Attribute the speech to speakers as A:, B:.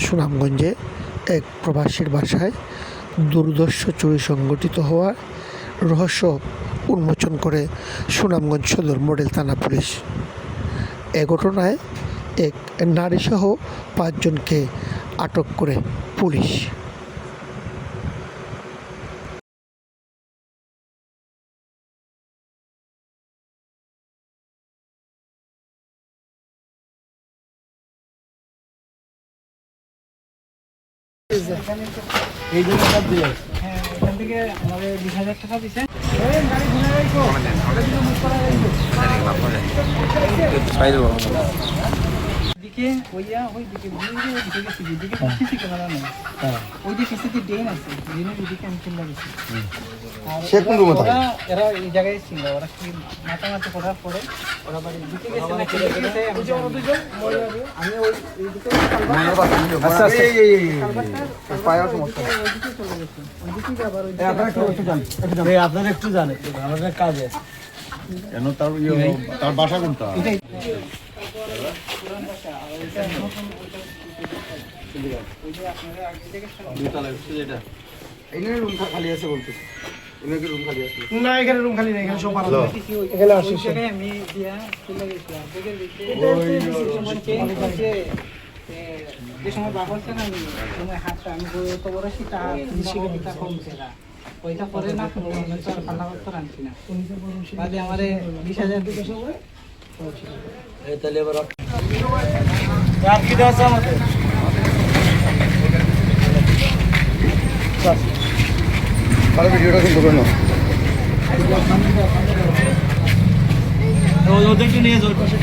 A: সুনামগঞ্জে এক প্রবাসীর বাসায় দুর্ধর্ষ চুরি সংঘটিত হওয়ার রহস্য উন্মোচন করে সুনামগঞ্জ সদর মডেল থানা পুলিশ। এ ঘটনায় এক নারীসহ 5 জনকে আটক করে পুলিশ।
B: এই জন্য সব দিয়ে এখান থেকে আমাদের 20,000 টাকা দিচ্ছে। দিকে ওইয়া ওই দিকে দিকে সিসি ক্যামেরা নেই, ওই দিকে সিসি ড্রেন আছে, ড্রেনের দিকে আমি চলে গেছি। এরা এই জায়গায় ছিল, ওরা কি মাতামাতি করার পরে ওরা বাড়ির দিকে গেছে না চলে গেছে। আমি ওই দিকে আপনারা একটু জানেন আমাদের কাজে
C: কেন তার বাসা কোনটা?
B: খালি আছে বলতে না, এখানে রুম খালি নেই, এখানে সব ভালো। এখানে আসি আমি দিয়া চলে গেছি। যে সময় বার করছে না, আমি সময় হাতটা আমি তো বড় সেটা কমছে না, ওইটা করে না পাল্লা করতে আনছি না। বাদে আমার 20,000 দিকে সময় তাহলে এবার আর কি দেওয়া আছে আমাদের
C: ভিডিওটা কিন্তু কেন
B: ওদেরকে নিয়ে যাওয়ার পাশে